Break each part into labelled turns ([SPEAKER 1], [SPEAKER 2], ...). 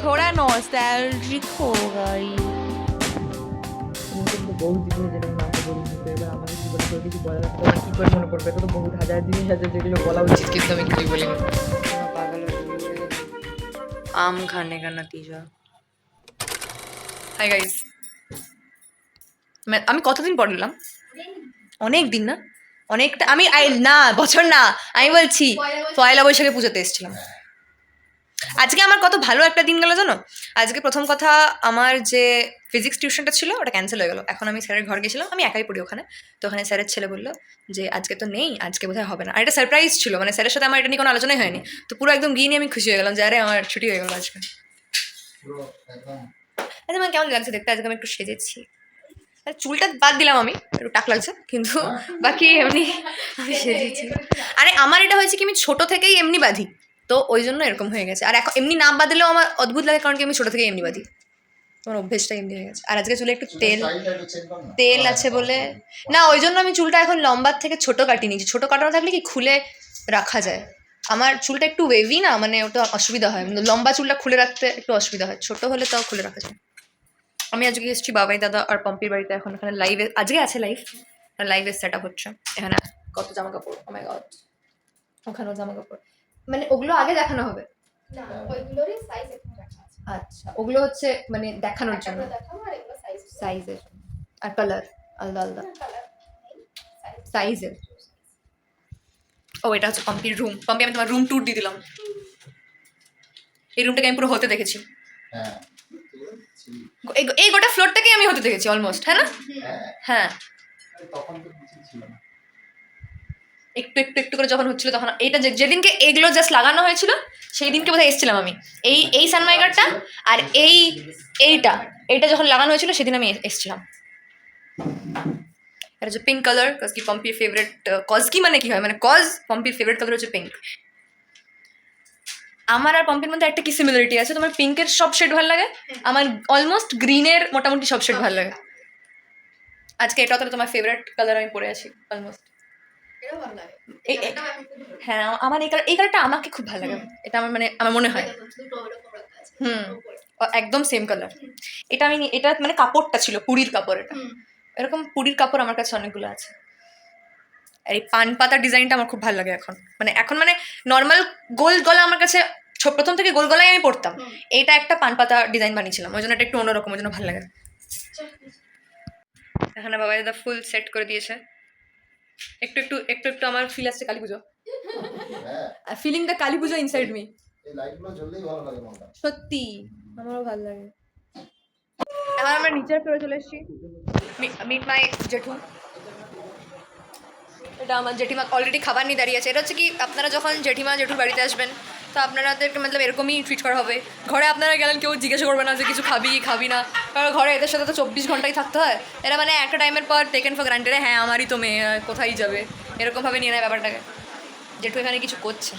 [SPEAKER 1] थोड़ा नॉस्टैल्जिक हो गई।
[SPEAKER 2] বহুত জিনিস যেটা মাকে বলি এবার আমাকে কি বলে তোর কিছু বলার তোমার কী করে মনে পড়বে? তো বহুত হাজার জিনিস আছে যেগুলো বলা উচিত কিন্তু আমি কিছুই বলিনি। পাগল आम खाने का नतीजा। হাই গাইস, আমি কতদিন পর এলাম? অনেক দিন না, অনেকটা। আমি না বছর না, আমি বলছি পয়লা বৈশাখে পুজোতে এসেছিলাম। আজকে আমার কত ভালো একটা দিন গেল জানো। আজকে প্রথম কথা আমার যে ফিজিক্স টিউশনটা ছিল ওটা ক্যান্সেল হয়ে গেল। এখন আমি স্যারের ঘর গেছিলাম, আমি একাই পড়ি ওখানে। তো ওখানে স্যারের ছেলে বললো যে আজকে তো নেই, আজকে বোধহয় হবে না। আর এটা সারপ্রাইজ ছিল, মানে স্যারের সাথে আমার এটা নিয়ে কোনো আলোচনাই হয়নি। তো পুরো একদম গিয়ে নিয়ে আমি খুশি হয়ে গেলাম যে আরে আমার ছুটি হয়ে গেল আজকে। আচ্ছা আমার কেমন লাগছে দেখতে? আজকে আমি একটু সেজেছি, চুলটা বাদ দিলাম, আমি একটু টাক লাগছে কিন্তু বাকি এমনি আমি সেজেছি। আরে আমার এটা হয়েছে কি আমি ছোট থেকেই এমনি বাঁধি, তো ওই জন্য এরকম হয়ে গেছে। আর এখন এমনি না বাঁধলেও আমার অদ্ভুত লাগে, কারণ কি আমি ছোট থেকেই এমনি বাঁধি, তোমার অভ্যেসটা এমনি হয়ে গেছে। আর আজকে চুলে একটু তেল আছে বলে না, ওই জন্য আমি চুলটা এখন লম্বার থেকে ছোট কাটি নিয়েছি। ছোট কাটানো থাকলে কি খুলে রাখা যায়। আমার চুলটা একটু ওয়েভি না, মানে ওটা অসুবিধা হয়, লম্বা চুলটা খুলে রাখতে একটু অসুবিধা হয়, ছোট হলে তাও খুলে রাখা যায়। আমি আজকে এসেছি বাবাই দাদা আর পম্পির বাড়িতে। এখন এখানে লাইভে আজকে আছে লাইভের সেট আপ হচ্ছে। এখানে কত জামা কাপড়, ও মাই গড, ওখানেও জামা কাপড়, মানে ওগুলো আগে দেখানো হবে। আচ্ছা ওগুলো হচ্ছে মানে দেখানোর জন্য, সাইজের আর কালার আলাদা আলাদা সাইজের। ও এটা হচ্ছে পম্পির রুম। পম্পি আমি তোমার রুম ট্যুর দিয়ে দিলাম। এই রুমটাকে আমি পুরো হতে দেখেছি, এই গোটা ফ্লোরটাকেই আমি হতে দেখেছি অলমোস্ট, হ্যাঁ না? হ্যাঁ একটু একটু একটু করে যখন হচ্ছিল তখন এইটা যেদিনকে এগুলো জাস্ট লাগানো হয়েছিল সেই দিনকে বোধহয় এসেছিলাম আমি। এই সানমাইকারটা আর এইটা যখন লাগানো হয়েছিল সেদিন আমি এসেছিলাম। এটা হচ্ছে পিঙ্ক কালার, কজ কি পম্পির ফেভারিট। কজ কি মানে কি হয়, মানে কজ পম্পির ফেভারিট কালার হচ্ছে পিঙ্ক। আমার আর পম্পির মধ্যে একটা কি সিমিলারিটি আছে, তোমার পিঙ্কের সব শেড ভালো লাগে, আমার অলমোস্ট গ্রিনের মোটামুটি সব শেড ভালো লাগে। আজকে এটা তো তোমার ফেভারিট কালার আমি পরে আছি অলমোস্ট। হ্যাঁ আমার এই কালারটা আমাকে খুব ভালো লাগে, এটা আমার মানে আমার মনে হয় একদম সেম কালার। এটা আমি এটা মানে কাপড়টা ছিল পুরীর কাপড়, এটা এরকম পুরীর কাপড় আমার কাছে অনেকগুলো আছে। আর এই পান পাতার ডিজাইনটা আমার খুব ভালো লাগে এখন মানে নর্মাল গোল গলা আমার কাছে প্রথম থেকে গোল গলায় আমি পরতাম, এইটা একটা পান পাতা ডিজাইন বানিয়েছিলাম, ওই জন্য এটা একটু অন্যরকম, ওই জন্য ভালো লাগে। এখানে বাবা দাদা ফুল সেট করে দিয়েছে। একটু একটু একটু একটু আমার ফিল আসছে কালী পুজো, filling the Kali Puja inside me. সত্যি আমারও ভালো লাগে। এখন আমরা নিচের ফ্লোরে চলে এসেছি, মিট মাই জেঠু। এটা আমার জেঠিমা অলরেডি খাবার নিয়ে দাঁড়িয়ে আছে। এটা হচ্ছে কি আপনারা যখন জেঠিমা জেঠুর বাড়িতে আসবেন তো আপনাদেরকে মতলব এরকমই ট্রিট করা হবে। ঘরে আপনারা গেলেন কেউ জিজ্ঞাসা করবে না যে কিছু খাবি না, কারণ ঘরে এদের সাথে তো 24 ঘন্টাই থাকতে হয়। এরা মানে একটা টাইমের পর টেকেন ফর গ্রান্টেড, হ্যাঁ আমারই তো মেয়ে কোথায় যাবে এরকমভাবে নিয়ে নেয় ব্যাপারটাকে। জেঠু এখানে কিছু করছে,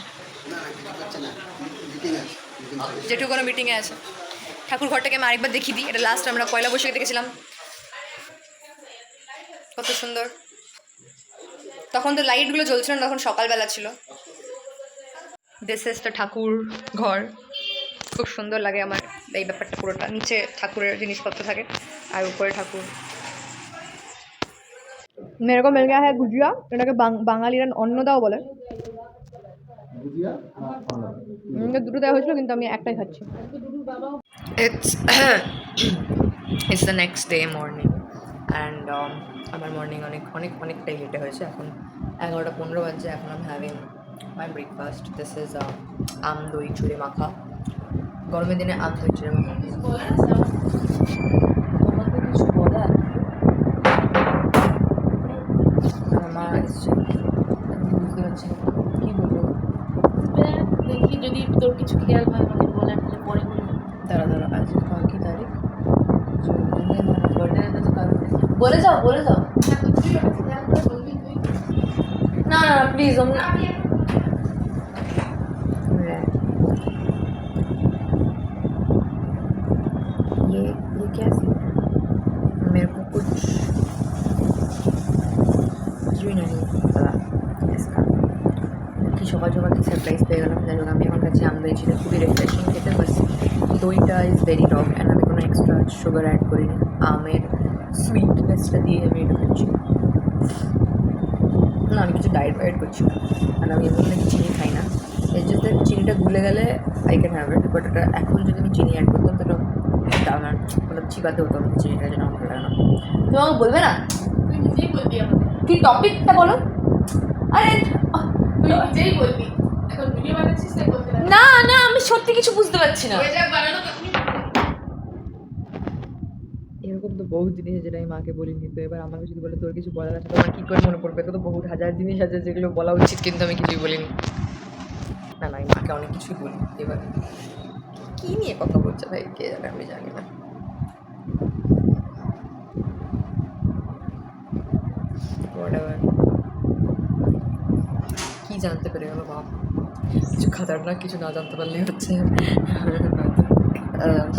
[SPEAKER 2] জেঠু কোনো মিটিংয়ে আছে। ঠাকুর ঘরটাকে আমি আরেকবার দেখিয়ে দিই, এটা লাস্ট আমরা পয়লা বৈশাখে দেখেছিলাম, কত সুন্দর। তখন তো লাইটগুলো জ্বলছিল না, তখন সকালবেলা ছিল। দিস ইজ দ্য ঠাকুর ঘর, খুব সুন্দর লাগে আমার এই ব্যাপারটা পুরোটা। নিচে ঠাকুরের জিনিসপত্র থাকে আর উপরে ঠাকুর। মেরে কো মিল গয়া হ্যায় গুজিয়া, এটাকে বাঙালিরা অন্নদাও বলে। দুটো দেওয়া হয়েছিল কিন্তু আমি একটাই খাচ্ছি। It's the next day morning and আমার মর্নিং অনেকটাই লেটে হয়েছে। এখন 11:15 বাজছে। এখন আমি having my breakfast. This is আম দই চুড়ে মাখা। গরমের দিনে আম দই চুড়ে মাখা। তোমাকে কিছু বলা? আমার মা এসছে, আমি বুঝতে পারছি না কী বলবো।
[SPEAKER 3] দেখি যদি তোর কিছু খেয়াল হয় আমাকে বলে, পরে বলবো।
[SPEAKER 2] দাঁড়া আজ কি তারিখ? বার্থডে তো কারণ বলে যাও না প্লিজ। ये क्या सीन है? मेरे को कुछ भी नहीं पता इसका কি সকাল কি সারপ্রাইজ পেয়ে গেলাম। যাই হোক আমি আমার কাছে আম দই ছিল খুবই রিফ্রেশিং খেতে, বাস দইটা ইজ ভেরি টক অ্যান্ড আমি কোনো এক্সট্রা সুগার অ্যাড করিনি, আমের সুইটনেসটা দিয়ে আমি এটা করছি। না, আমি কিছু ডায়েট ফায়েট করছি না, আর আমি এমন নাকি চিনি খাই না। এর জন্য চিনিটা গুলে গেলে I can have it, but এটা এখন যদি আমি চিনি অ্যাড করতাম তো এটা আমার মানে চিবাতে হতো আমাকে, চিনিটা যেন আমার ভালো লাগে না। তুমি আমাকে বলবে না
[SPEAKER 3] তুই নিজেই বলবি আমাকে,
[SPEAKER 2] কি টপিকটা বলো? আরে
[SPEAKER 3] তুই নিজেই বলবি। এখন ভিডিও বানাচ্ছিস তাই বলতে পারবি
[SPEAKER 2] না না, আমি সত্যি কিছু বুঝতে পারছি না।
[SPEAKER 3] হয়ে যাক বানানো তখনই।
[SPEAKER 2] এরকম তো বহুত জিনিস আছে যেটা আমি মাকে বলিনি, তো এবার আমাকে যদি বলে তোর কিছু বলার আছে তোমার কী করে মনে পড়বে, তো তো বহুত হাজার জিনিস আছে যেগুলো বলা উচিত কিন্তু আমি কিছুই বলিনি। না না, আমি মাকে অনেক কিছুই বলি। এবার কী নিয়ে কথা বলছে ভাই কে জানে, আমি জানি না। Whatever. কি জানতে পেরে গেল বাপ, কিছু খাতারনাক কিছু না জানতে পারলেই হচ্ছে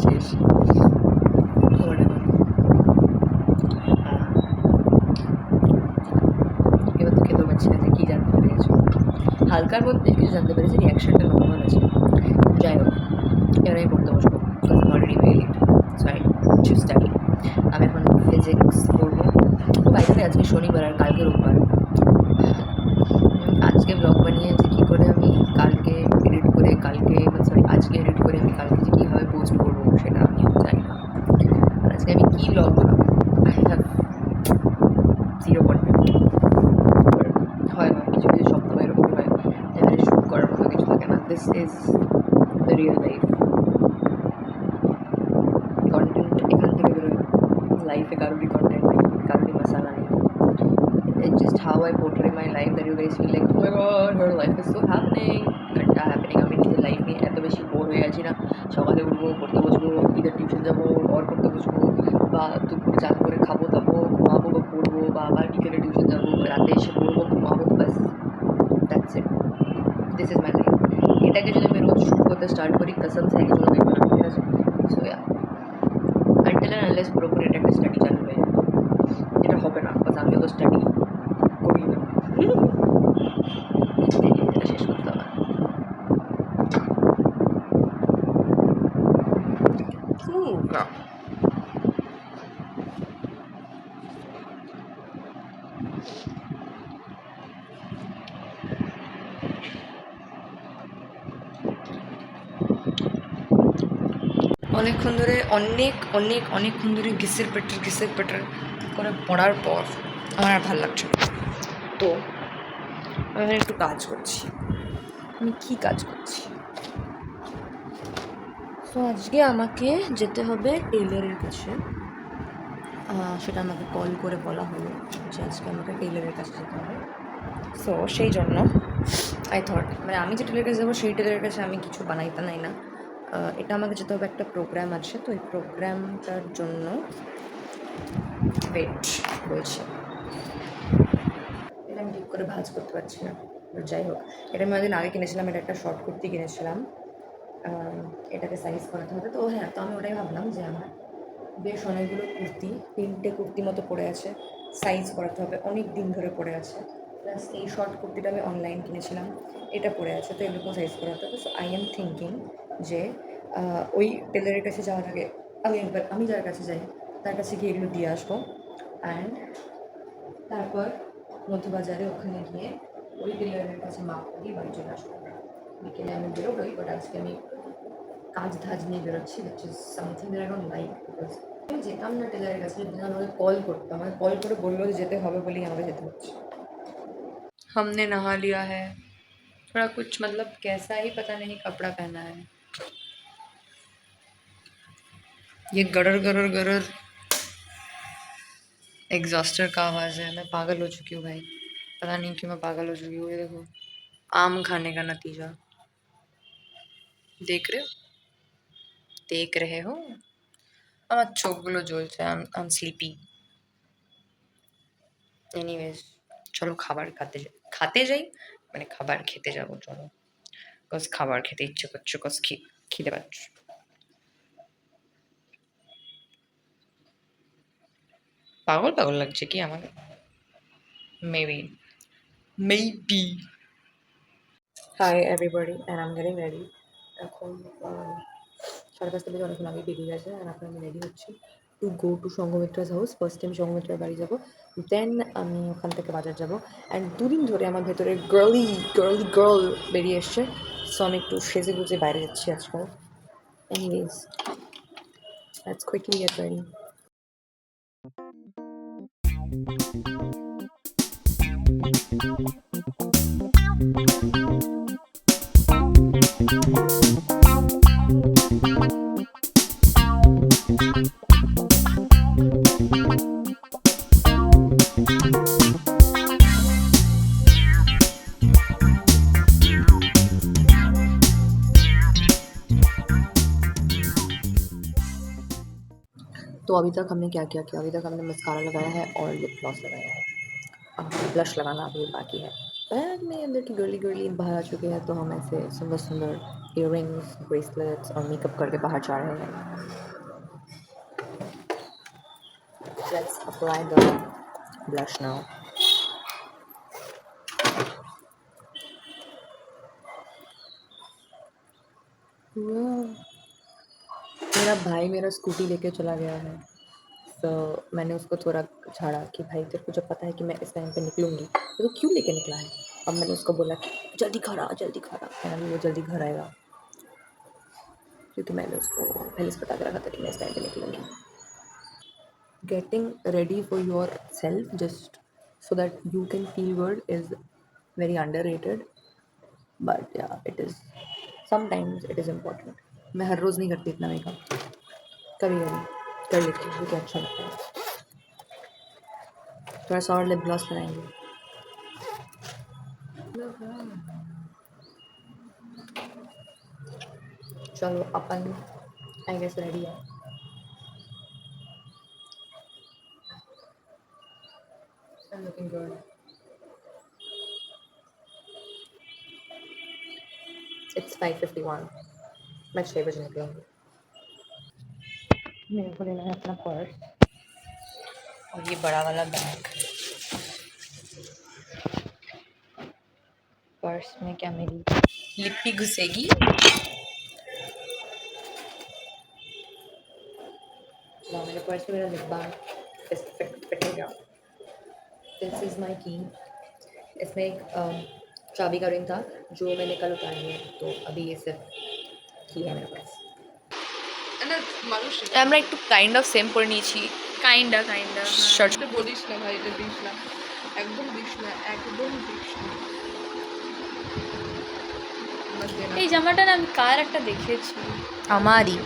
[SPEAKER 2] শেষ। Whatever. এবার তো খেতেও পারছি না যে কী জানতে পেরেছো। হালকার মধ্যে কিছু জানতে পেরেছি, রিয়াকশনটা নর্মাল আছে। যাই হোক, এবার আমি পড়তে বসবো, already very late, so I to study. আমি এখন ফিজিক্স পড়বো। বাইরে আজকে শনিবার আর কালকে রোববার। আজকে ব্লগ বানিয়েছি কী করে আমি কালকে এডিট করে কালকে, সরি আজকে এডিট করে আমি কালকে যে কীভাবে পোস্ট করবো সেটা আমি জানি না। আর আজকে আমি কী ব্লগ বানাবো, আই হ্যাভ জিরো কন্টেন্ট। হয় না, কিছু কিছু সপ্তাহ এরকমই হয়, যেখানে শ্যুট করার মতো কিছু থাকে না। This is the real life. Content এখান থেকে বেরোয়, লাইফে কারোরই কন্টেন্ট নেই, কারোরই মশালা নেই। It's just how I portray my life that you guys feel like, oh my god, her life is so happening. এটা হ্যাপেনিং, আমি নিজের লাইফ নিয়ে এত বেশি বোর হয়ে আছি না। সকালে উঠবো, পড়তে বসবো, ঈদের টিউশন যাবো, ওর পড়তে বসবো, বা দুপুরে চান করে খাবো দাবো, ঘুমাবো বা পড়বো, বা আবার বিকেলে টিউশন যাবো, রাতে এসে পড়বো, ঘুমাবো, ব্যাস, that's it. This is my life. এটাকে যদি আমি রোজ শুট করতে স্টার্ট করি, কসম সে কিছু দেখবো না, ঠিক আছে? So yeah, until and unless পুরোপুরি এটা একটা স্টাডি চালু হয়ে যায়, এটা হবে না, বাস আমিও তো স্টাডি করি না। এটা শেষ করতে হবে। না, অনেকক্ষণ ধরে অনেকক্ষণ ধরে ঘিসের পেটের করে পড়ার পর আমার আর ভালো লাগছে না। তো আমি এখানে একটু কাজ করছি। আমি কী কাজ করছি? তো আজকে আমাকে যেতে হবে টেইলারের কাছে। সেটা আমাকে কল করে বলা হলো যে আজকে আমাকে টেইলারের কাছে যেতে হবে। সো সেই জন্য আই থট, মানে আমি যে টেলারের কাছে যাবো সেই টেলারের কাছে আমি কিছু বানাই না। এটা আমাকে যেতে হবে, একটা প্রোগ্রাম আছে, তো এই প্রোগ্রামটার জন্য ওয়েট বলছে। এটা আমি ঠিক করে ভাঁজ করতে পারছি না, যাই হোক। এটা আমি অনেকদিন আগে কিনেছিলাম, এটা একটা শর্ট কুর্তি কিনেছিলাম, এটাকে সাইজ করাতে হবে। তো হ্যাঁ, তো আমি ওটাই ভাবলাম যে আমার বেশ অনেকগুলো কুর্তি, 3টে কুর্তি মতো পড়ে আছে, সাইজ করাতে হবে, অনেক দিন ধরে পড়ে আছে। প্লাস এই শর্ট কুর্তিটা আমি অনলাইন কিনেছিলাম, এটা পড়ে আছে, তো এরকম সাইজ করাতে হবে। সো আই এম থিঙ্কিং যে ওই টেলারের কাছে যাওয়ার আগে আমি যার কাছে যাই তার কাছে গিয়ে এগুলো দিয়ে আসবো, অ্যান্ড তারপর মধ্যবাজারে ওখানে গিয়ে ওই টেলারের কাছে মাপ দিয়ে বাড়ি চলে আসবো। বিকেলে আমি বেরোবোই, বাট আজকে আমি কাজ ধাজ নিয়ে বেরোচ্ছি, which is something that I don't like, because আমি যেতাম না টেলারের কাছে, যদি আমাকে কল করতো, আমাকে কল করে বললো যে যেতে হবে বলেই আমাকে যেতে হচ্ছে। हमने नहा लिया है, थोड़ा कुछ मतलब कैसा ही पता नहीं कपड़ा पहना है। ये गड़र गड़र गड़र एग्जॉस्टर का आवाज़ है। मैं पागल हो चुकी हूँ भाई, पता नहीं क्यों मैं पागल हो चुकी हूँ। ये देखो, आम खाने का नतीजा देख रहे हो। আমার চোখগুলো জ্বলছে, আম স্লিপি। এনিওয়েজ, চলো খাবার খাতে যাই, মানে খাবার খেতে যাবো, চলো, কজ খাবার খেতে ইচ্ছে করছে, কজ খিদে পাচ্ছে। পাগল পাগল লাগছে কি আমাকে? Maybe. Hi everybody, and I am getting ready. এখন
[SPEAKER 4] 5:30 বাজে, অনেকক্ষণ আগে বেরিয়ে গেছে। আর এখন আমি রেডি হচ্ছি টু গো টু সঙ্গমিত্রাস হাউস। ফার্স্ট টাইম সঙ্গমিত্রার বাড়ি যাবো, দেন আমি ওখান থেকে বাজার যাবো। অ্যান্ড দুদিন ধরে আমার ভেতরে গার্ল বেরিয়ে এসছে, সো আমি একটু সেজে গুজে বাইরে যাচ্ছি আজকাল। Anyways, let's quickly get ready. तो अभी तक हमने क्या क्या किया? अभी तक हमने मस्कारा लगाया है और लिप ग्लॉस लगाया है, ब्लश लगाना अभी बाकी है। बैग में अंदर की गर्ली बाहर आ चुके हैं, तो हम ऐसे सुंदर सुंदर इयररिंग्स, ब्रेसलेट्स और मेकअप करके बाहर जा रहे हैं। Let's apply the blush now. मेरा भाई मेरा स्कूटी लेके चला गया है, तो मैंने उसको थोड़ा झाड़ा कि भाई तेरे को जब पता है कि मैं इस टाइम पे निकलूँगी तो क्यों लेके निकला है। अब मैंने उसको बोला कि जल्दी घर आ, फाइनली वो जल्दी घर आएगा, क्योंकि मैंने उसको पहले से बता के रखा था कि मैं इस टाइम पे निकलूँगी। Getting ready for yourself just so that you can feel good is very underrated, but yeah it is sometimes it is important. मैं हर रोज़ नहीं करती इतना मेकअप, कभी कभी कर लेती हूँ, मुझे अच्छा लगता है। थोड़ा सा और लिप ग्लॉस लगाएंगे। चलो अपन आई गेस रेडी है। I'm looking good. It's 5:51. मैं 6 बजे निकलूँगी। मेरे को लेना है अपना पर्स और ये बड़ा वाला बैग। पर्स में क्या मेरी लिपि घुसेगी? ना मेरे पर्स में मेरा लिप बाम फिट हो गया। दिस इज़ माई की। इसमें एक चाबी का रिंग था जो मैंने कल उतारी है, तो अभी ये सिर्फ की है मेरे पास।
[SPEAKER 2] আমরা একটু কাইন্ড অফ সেম করে নিয়েছি।
[SPEAKER 1] কাইন্ডা
[SPEAKER 2] শার্ট
[SPEAKER 1] এটা বলিস না ভাই, এটা দিস না, একদম দিস না, একদম দিস না। এই জামাটা না আমি কার একটা দেখেছি,
[SPEAKER 2] আমারই।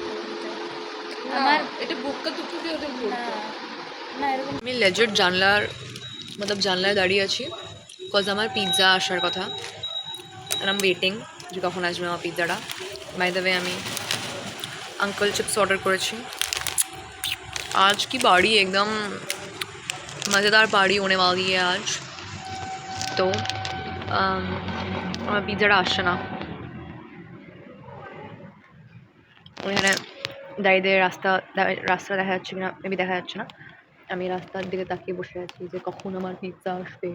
[SPEAKER 1] আমার এটা বুকটা টুকু দিয়ে ওটা ভরতো।
[SPEAKER 3] না এরকম
[SPEAKER 2] আমি লেজিট জানলায় দাঁড়িয়ে আছি, বিকজ আমার পিৎজা আসার কথা, আর আম ওয়েটিং যে কখন আসবে আমার পিৎজাটা। বাই দ্য ওয়ে আমি अंकल चिप्स ऑर्डर করেছি। आज की पार्टी एकदम मज़ेदार पार्टी होने वाली है आज। तो আমার পিৎজাটা আসছে না, ওখানে দাঁড়িয়ে রাস্তা দেখা যাচ্ছে কিনা মেবি দেখা যাচ্ছে না। আমি রাস্তার দিকে তাকিয়ে বসে আছি যে কখন আমার पिज़्ज़ा আসবে।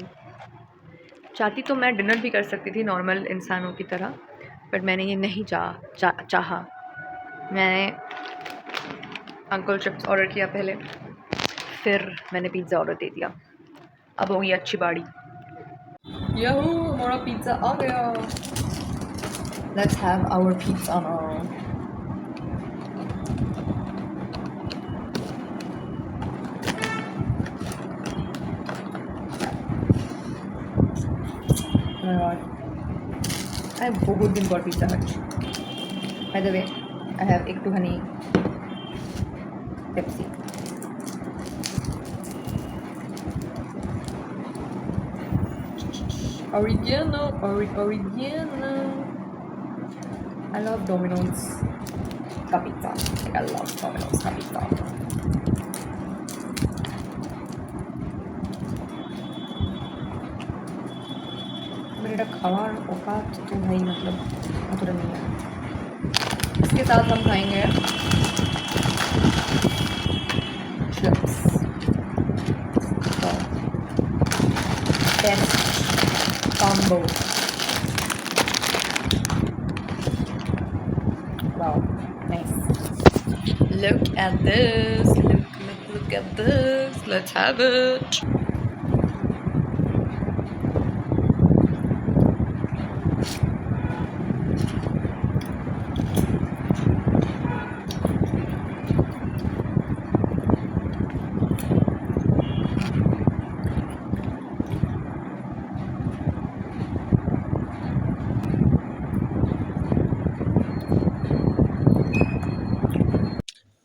[SPEAKER 2] चाहती तो मैं डिनर भी कर सकती थी नॉर्मल इंसानों की तरह, बट मैंने ये नहीं चाहा। मैंने अंकल चिप्स ऑर्डर किया पहले, फिर मैंने पिज़्ज़ा ऑर्डर दे दिया। अब होगी अच्छी बाड़ी। याहू, हमारा पिज़्ज़ा आ गया। Let's have our pizza now. I have बहुत दिन बाद पिज़्ज़ा खाচ্ছি। By the way, I have একটুখানি Pepsi. Oregano. I love Domino's का पिज़्ज़ा। I love Domino's का पिज़्ज़ा। मेरा खावार औकात तो भाई मतलब अधूरा नहीं है। इसके साथ हम खाएंगे chips. Best combo. Wow, nice. Look at this. Look at this. Let's have it.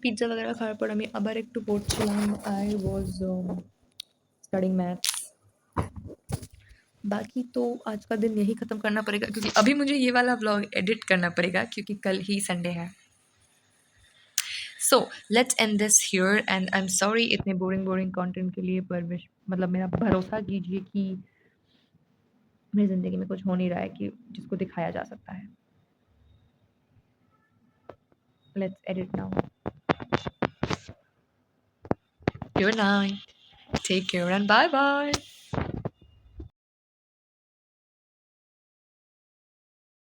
[SPEAKER 2] Pizza वगैरह খাওয়ার পর আমি আবার একটু পড়ছিলাম। I was studying maths। बाकी तो आज का दिन यही ख़त्म करना पड़ेगा क्योंकि अभी मुझे ये वाला व्लॉग एडिट करना पड़ेगा क्योंकि कल ही संडे है। So let's end this here and I am sorry इतने बोरिंग कंटेंट के लिए, पर मतलब मेरा भरोसा कीजिए कि मेरी ज़िंदगी में कुछ हो नहीं रहा है कि जिसको दिखाया जा सकता है। Let's edit now. Good night. Take care and bye bye.